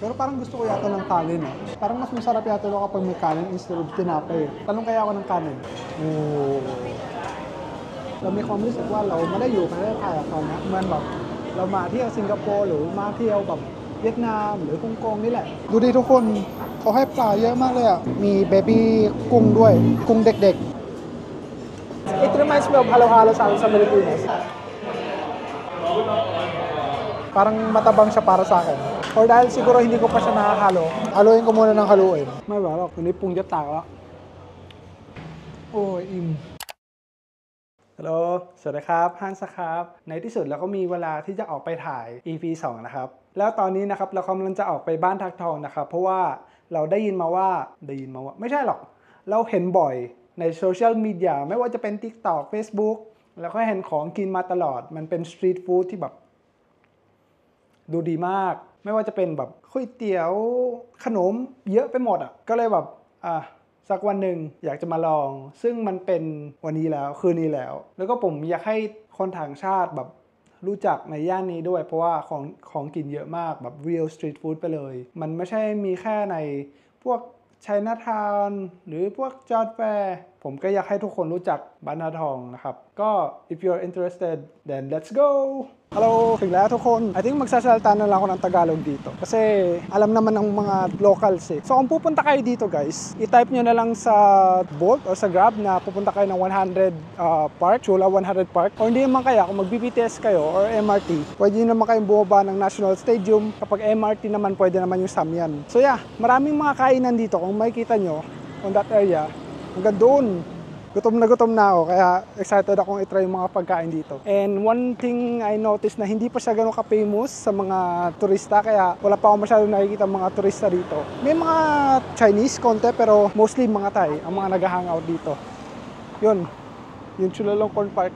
Pero parang gusto ko yata ng kanin eh. Parang mas masarap yata ito kapag may kanin instead of tinapay. Talong kaya ako ng kanin. Oh. เรามีความรู้สึกว่าเราไม่ได้อยู่ประเทศไทยกับเขานะเหมือนแบบเรามาเที่ยวสิงคโปร์หรือมาเที่ยวแบบเวียดนามหรือฮ่องกงนี่แหละดูดิทุกคนเขาให้ปลาเยอะมากเลยอ่ะมีเบบี้กุ้งด้วยกุ้งเด็กๆ It reminds me of halo-halo sa Pilipinas parang matabang siya para sa akin or dahil siguro hindi ko pa siya nakahalo haluin ko muna ng haluinไม่ไหวหรอกวันนี้ปรุงจะตากแล้วโอ้ยอิ่มฮัลโหลสวัสดีครับฮันส์ครับในที่สุดเราก็มีเวลาที่จะออกไปถ่าย EP 2 นะครับแล้วตอนนี้นะครับเรากำลังจะออกไปบ้านทักทองนะครับเพราะว่าเราได้ยินมาว่าไม่ใช่หรอกเราเห็นบ่อยในโซเชียลมีเดียไม่ว่าจะเป็น TikTok Facebook แล้วก็เห็นของกินมาตลอดมันเป็นสตรีทฟู้ดที่แบบดูดีมากไม่ว่าจะเป็นแบบก๋วยเตี๋ยวขนมเยอะไปหมดอ่ะก็เลยแบบสักวันหนึ่งอยากจะมาลองซึ่งมันเป็นวันนี้แล้วคืนนี้แล้วก็ผมอยากให้คนต่างชาติแบบรู้จักในย่านนี้ด้วยเพราะว่าของกินเยอะมากแบบ real street food ไปเลยมันไม่ใช่มีแค่ในพวกChinatown หรือพวกจอร์จแฟร์ผมก็อยากให้ทุกคนรู้จักบ้านนาทองนะครับก็ if you're interested then let's go Hello,ถึงแล้วทุกคน I think magsasalita na lang ako ng Tagalog dito. Kasi alam naman ng mga locals eh. So kung pupunta kayo dito guys, i-type nyo na lang sa Bolt o sa Grab na pupunta kayo ng 100 Park, Chula 100 Park. O hindi naman kaya, kung mag-BTS kayo or MRT, pwede nyo naman kayong bumaba ng National Stadium. Kapag MRT naman, pwede naman yung Samyan. So yeah, maraming mga kainan dito. Kung makikita nyo, on that area, hanggang doon. Gutom na ako, kaya excited akong itry yung mga pagkain dito. And one thing I noticed na hindi pa siya gano'n ka-famous sa mga turista, kaya wala pa ako masyadong nakikita mga turista dito. May mga Chinese konti, pero mostly mga Thai ang mga nag-hangout dito. Yun, yung Chulalongkorn Park.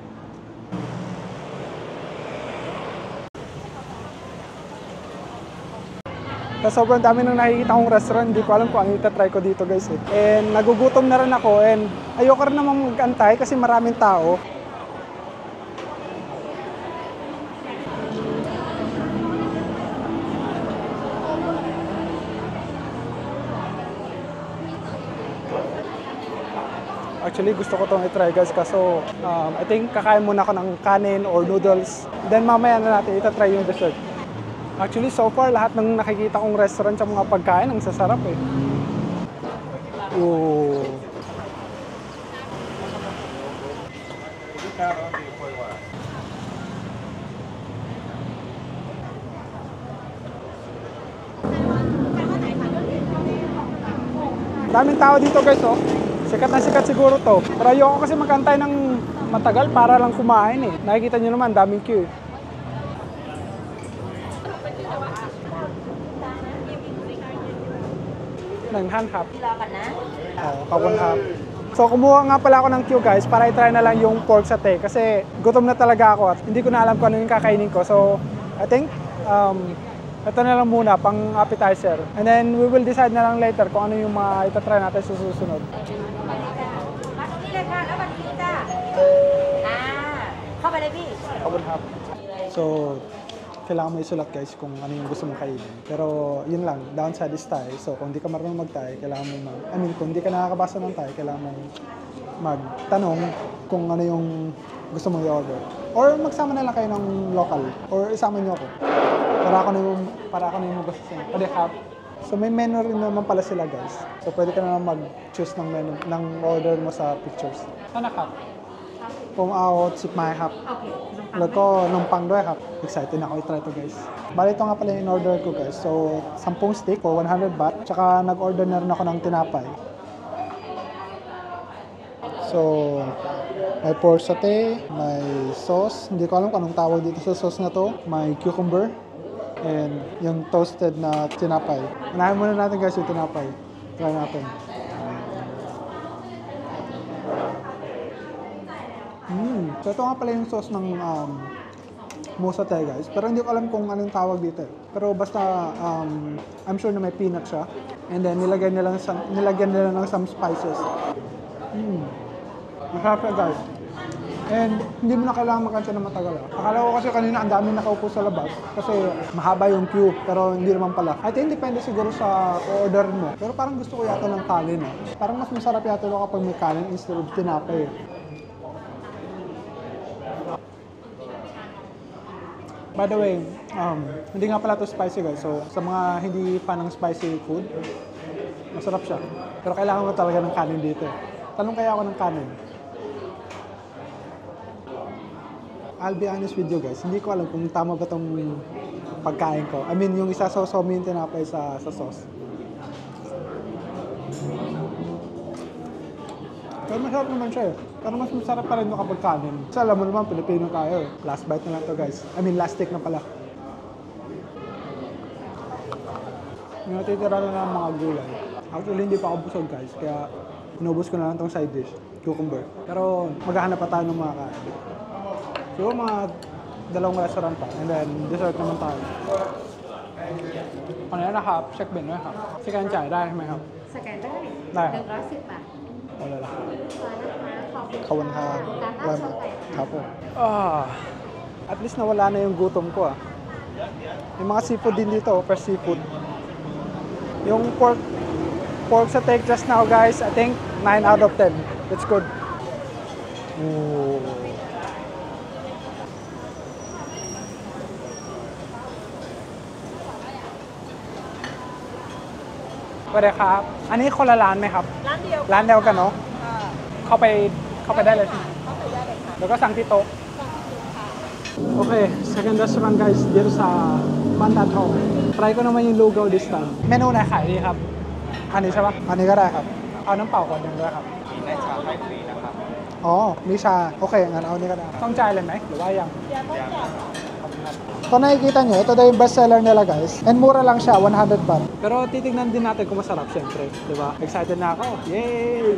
Sa sobrang dami nang nakikita kong restaurant, hindi ko alam kung ano itatry ko dito guys eh. And nagugutom na rin ako and ayoko rin naman mag-antay kasi maraming tao. Actually gusto ko itong itry guys kaso I think kakain muna ako ng kanin or noodles. Then mamaya na natin itatry yung dessert. Actually, so far, lahat ng nakikita kong restaurant sa mga pagkain, ang sasarap eh. Ooh. Daming tao dito guys, oh. Sikat na sikat siguro to. Pero ayoko kasi magantay ng matagal para lang kumain eh. Nakikita nyo naman, daming queue. 1 ท่านครับรอก่อนนะขอบคุณครับ So kumuha nga pala ako ng queue guys para i-try na lang yung pork satay kasi gutom na talaga ako at hindi ko na alam kung ano yung kakainin ko. So I think ito na lang muna pang appetizer and then we will decide na lang later kung ano yung mga itatry natin sa susunod. So kailangan mo isulat guys kung ano yung gusto mong kainin. Pero yun lang, downside is Thai. So kung di ka marunong mag-Thai, kailangan mo kung di ka nakakabasa ng Thai, kailangan mong magtanong kung ano yung gusto mong i-order. Or magsama na lang kayo ng local. Or isama nyo ako. Para ako na yung gusto sa'yo. Pwede have. So may menu rin naman pala sila guys. So pwede ka na mag-choose ng menu, ng order mo sa pictures. Ano ka? ผมเอา10 ไม้ครับแล้วก็นมปังด้วยครับ excited na ako i-try to guys. Bali ito nga pala yung in-order ko guys. So 10 stick for 100 baht. Tsaka nag-order na rin ako ng tinapay. So may pork satay, may sauce. Hindi ko alam kung anong tawag dito sa sauce na to. May cucumber and yung toasted na tinapay. Unahin muna natin guys yung tinapay. Try natin. So ito nga pala yung sauce ng musatay guys. Pero hindi ko alam kung anong tawag dito eh. Pero basta I'm sure na may peanut siya. And then nilagyan nila ng some spices. Masarap siya guys. And hindi mo na kailangan magkantsa na matagal. Akala ko kasi kanina ang dami nakaupo sa labas kasi mahaba yung queue, pero hindi naman pala. I think depende siguro sa order mo. Pero parang gusto ko yata ng kanin. Parang mas masarap yata kapag may kanin instead of tinapay. By the way, hindi nga pala to spicy guys. So sa mga hindi fan ng spicy food, masarap siya. Pero kailangan mo talaga ng kanin dito. Tanong kaya ako ng kanin. I'll be honest with you guys, hindi ko alam kung tama ba itong pagkain ko. I mean, yung isasaw-saw mo yung tinapay sa sauce. Pero masarap naman siya eh. Pero mas masarap pa rin kapag kanin. Kasi alam mo naman, Pilipino tayo. Last bite na lang to guys. I mean, last take na pala. Yung natitira na ng mga gulay. Actually, hindi pa ako busog guys. Kaya inubos ko na lang tong side dish. Cucumber. Pero maghahanap pa tayo ng mga kain. So, mga dalawang restaurant pa. And then, dessert naman tayo. อันนี้นะครับเช็คบิลด้วยครับสแกนจ่ายได้ใช่ไหมครับ สแกนได้ ได้ครับ 110 บาท เอาเลยละ ขอบคุณค่ะ ขอบคุณครับครับผมat least nawala na yung gutom ko Yung mga seafood din dito, fresh seafood. Yung pork sa take just now guys, I think 9 out of 10. It's good. Ooh. Pwede ครับ อันนี้คนละร้านไหมครับ ร้านเดียว ร้านเดียวกันเนาะ ค่ะ เข้าไปได้เลยใช่ไหม เข้าไปได้เลยค่ะ แล้วก็สั่งที่โต๊ะ Okay, second restaurant guys, dito sa Bandan Hall. Try ko naman yung lugaw this time. Menu naขายดีครับ อันนี้ใช่ปะอันนี้ก็ได้ครับ เอาน้ำเปล่าก่อนหนึ่งด้วยครับ มีได้ชาให้ฟรีนะครับ อ๋อ มีชา โอเค งั้นเอานี้ก็ได้ ต้องจ่ายเลยไหม หรือว่ายัง อย่าต้องจ่าย Kung nakikita nyo, ito daw yung best seller nila guys. And mura lang siya, 100 baht. Pero titignan din natin kung masarap syempre. Diba? Excited na ako. Yay!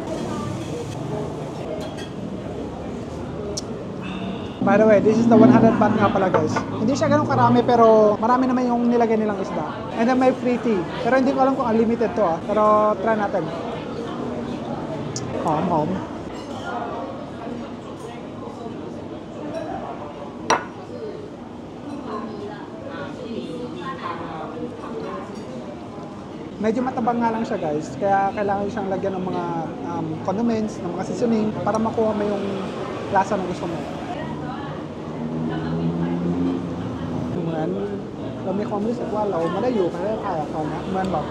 By the way, this is the 100 baht nga pala guys. Hindi siya ganun karami pero marami naman yung nilagay nilang isda. And then may free tea. Pero hindi ko alam kung unlimited to Pero try natin. Hom. Medyo matabang nga lang siya guys, kaya kailangan siyang lagyan ng mga condiments, ng mga seasoning para makuha mo yung lasa na gusto mo. เหมือนเรามีความรู้สึกว่าเราไม่ได้อยู่ประเทศไทยกับเขานะเหมือนแบบ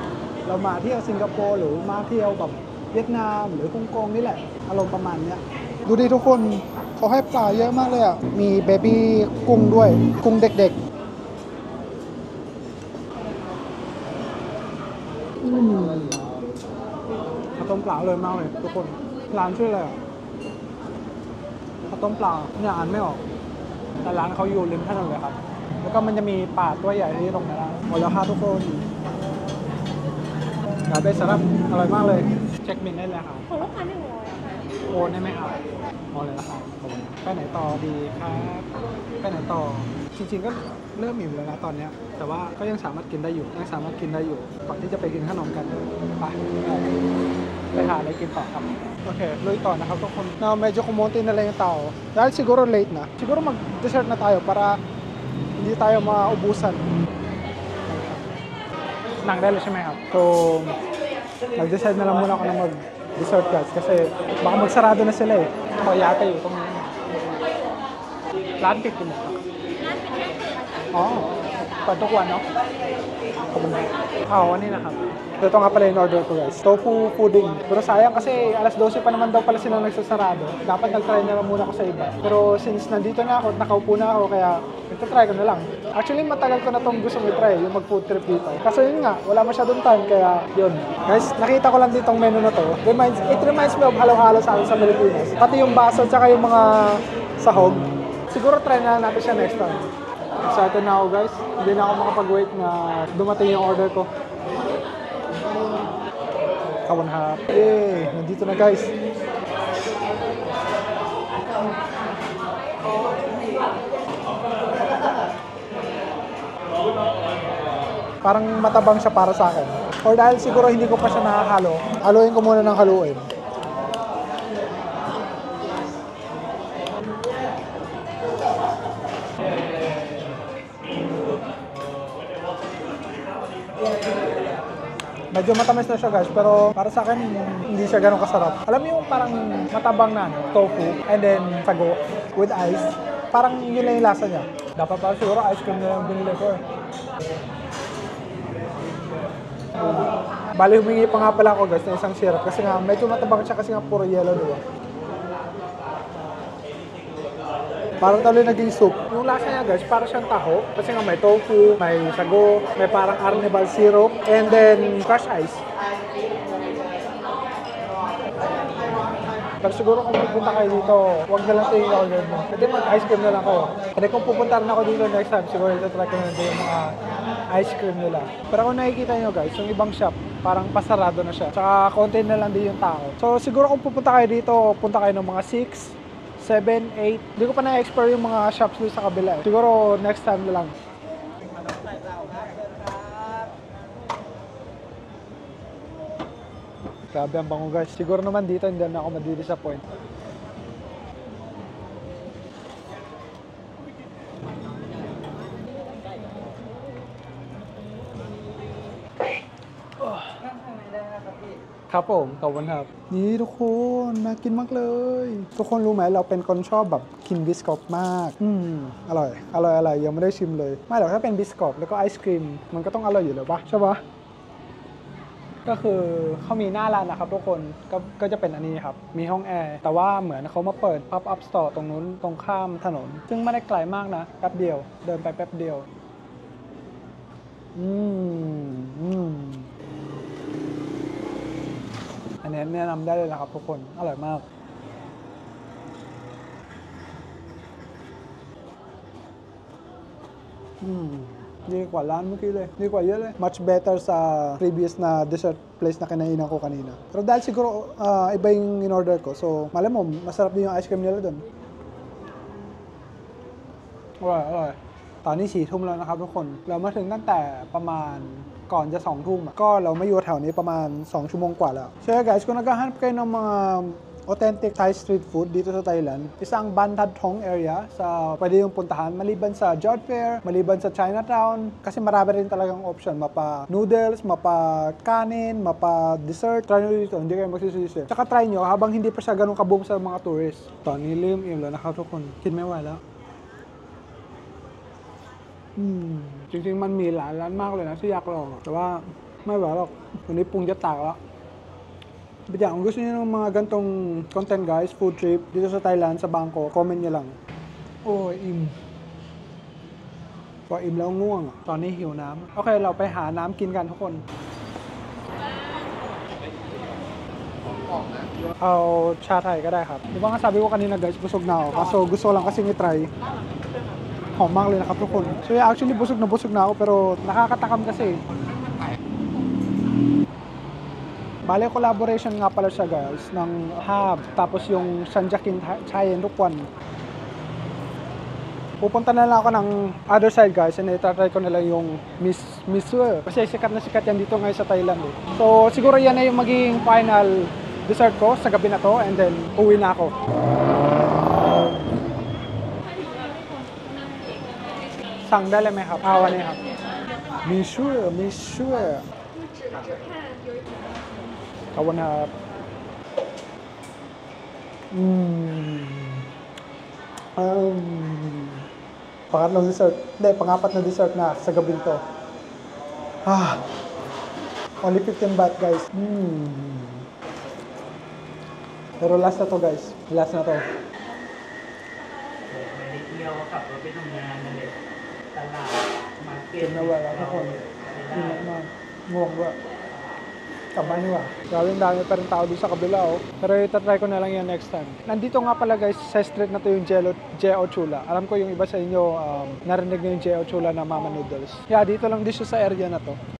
เรามาเที่ยวสิงคโปร์หรือมาเที่ยวแบบเวียดนามหรือฮ่องกงนี่แหละอารมณ์ประมาณเนี้ยดูดิทุกคนเขาให้ปลาเยอะมากเลยมีเบบี้กุ้งด้วยกุ้งเด็กๆข้าวต้มปลาเลยมากเลยทุกคนร้านชื่ออะไรข้าวต้มปลาเนี่ยอ่านไม่ออกแต่ร้านเขาอยู่ริมถนนเลยครับแล้วก็มันจะมีป่าตัวใหญ่ที่ตรงนั้นหมดแล้วครับทุกคนร้านเบสรับอร่อยมากเลยเช็คบินได้เลยครับ ของลูกค้า100ค่ะ โอนได้ไหมครับโอนเลยละครับไปไหนต่อดีครับไปไหนต่อจริงๆก็เริ่มอิ่มแล้วนะตอนนี้แต่ว่าก็ยังสามารถกินได้อยู่ก่อนที่จะไปกินขนมกันไปหาอะไรกินต่อครับโอเคลุยต่อนะครับทุกคนmedyo kumonti na lang yung tao dahil siguro late na siguro mag-dessert na tayo para hindi tayo maubusanนั่งได้เลยใช่ไหมครับ so mag-decide na lang muna ako na mag-dessert guys kasi baka magsarado na sila ako yata yung itongร้านปิดกี่โมงครับอ๋อเปิดทุกวันเนาะขอบคุณครับอันนี้นะครับito nga pala yung order ko guys tofu pudding pero sayang kasi alas 12 pa naman daw pala sila nagsasarado dapat nag-try na lang muna ako sa iba pero since nandito na ako at nakaupo na ako kaya ito-try ko na lang actually matagal ko na itong gusto mo i-try yung mag-food trip dito kasi yun nga wala masyadong time kaya yun guys nakita ko lang ditong menu na to it reminds me of halo-halo sa akin sa Pilipinas pati yung baso tsaka yung mga sahog siguro try na natin siya next time excited na ako guys hindi na ako makapag-wait na dumating yung order ko kawan harap. Yay! Nandito na guys. Parang matabang siya para sa akin. Or dahil siguro hindi ko pa siya nakahalo, haluin ko muna ng haluin. Medyo matamis na siya guys, pero para sa akin, hindi siya ganun kasarap. Alam mo yung parang matabang na tofu, and then sago with ice. Parang yun lang yung lasa niya. Dapat pa siguro ice cream na lang binili ko eh. Bali, humingi pa nga pala ako guys ng isang syrup kasi nga medyo matabang siya kasi nga puro yellow, diba? Parang talo naging soup. Yung lasa niya guys, parang siyang taho. Kasi nga may tofu, may sago, may parang arnibal syrup, and then crushed ice. Pero siguro kung pupunta kayo dito, huwag na lang ito yung order mo. Kasi mag-ice cream na lang ako. Kasi kung pupunta rin ako dito next time, siguro ito try ko na yung mga ice cream nila. Pero kung nakikita nyo guys, yung ibang shop, parang pasarado na siya. Tsaka konti na lang din yung tao. So siguro kung pupunta kayo dito, punta kayo ng mga 6, 7, 8. Hindi ko pa na-explore yung mga shops doon sa kabila. Siguro next time na lang. Grabe ang bango guys. Siguro naman dito hindi na ako madi-disappoint.ครับผมขอบคุณครับนี่ทุกคนน่ากินมากเลยทุกคนรู้ไหมเราเป็นคนชอบแบบกินบิสกอตมากอร่อยยังไม่ได้ชิมเลยไม่หรอกถ้าเป็นบิสกอตแล้วก็ไอศครีมมันก็ต้องอร่อยอยู่แล้วปะใช่ปะก็คือเขามีหน้าร้านนะครับทุกคนก็จะเป็นอันนี้ครับมีห้องแอร์แต่ว่าเหมือนเขามาเปิด pop up store ตรงนู้นตรงข้ามถนนซึ่งไม่ได้ไกลมากนะแป๊บเดียวเดินไปแป๊บเดียวอันนี้แนะนำได้เลยนะครับทุกคนอร่อยมากดีกว่าร้านเมื่อกี้เลยดีกว่าเยอะเลย much better sa previous na dessert place na kinainan ko kanina pero dahil siguro iba yung in-order ko so malay mo masarap din yung ice cream nila doonอร่อยตอนนี้4 ทุ่มแล้วนะครับทุกคนเรามาถึงตั้งแต่ประมาณก่อนจะ2 ทุ่มก็เราไม่อยู่แถวนี้ประมาณ2 ชั่วโมงกว่าแล้ว So yeah guys, kung naghahanap kayo ng mga authentic Thai street food dito sa Thailand, isang Ban That Thong area sa pwede yung puntahan maliban sa Jodd Fair, maliban sa Chinatown kasi marami rin talagang option, mapa noodles, mapa kanin, mapa dessert. Try nyo dito, hindi kayo magsisisi. Tsaka try nyo habang hindi pa siya ganun kaboom sa mga tourists. ตอนนี้ลืมอิ่มแล้วนะครับทุกคนกินไม่ไหวแล้วจริงๆมันมีหลายร้านมากเลยนะที่อยากลองแต่ว่าไม่ไหวหรอกวันนี้ปรุงจะตากแล้วBigyan, kung gusto niyo ng mga gantong content guys, food trip dito sa Thailand, sa Bangkok, comment niyo lang. Oh, im. Pag imแล้วง่วงตอนนี้หิวน้ำโอเคเราไปหาน้ำกินกันทุกคนเอาชาไทยก็ได้ครับdi ba nga sabi ko kanina guys, busog na ako kaso gusto lang kasi i-tryหอมมากเลยนะครับทุกคนso yeah, actually busog na ako pero nakakatakam kasi Bale, collaboration nga pala siya guys ng Hub tapos yung Sanjakin Chayen Rukwan. Pupunta na lang ako ng other side guys and itatry ko na lang yung Misue. Kasi sikat na sikat yan dito ngayon sa Thailand eh. So siguro yan na yung magiging final dessert ko sa gabi na to and then uwi na ako. Sang dali may hap. Awan na hap. Misue. Kawan pangatlong dessert. Hindi, pangapat na dessert na sa gabing to. Only 15 baht guys. Pero last na to guys. Last na to. Kinawala na ko. Nguwang ba? Kabahan nyo Gawing dami pa rin tao doon sa kabila Pero itatry ko na lang yan next time. Nandito nga pala guys, sa street na to yung Jeo Chula. Alam ko yung iba sa inyo, narinig na yung Jeo Chula na Mama Noodles. Yeah, dito lang din siya sa area na to.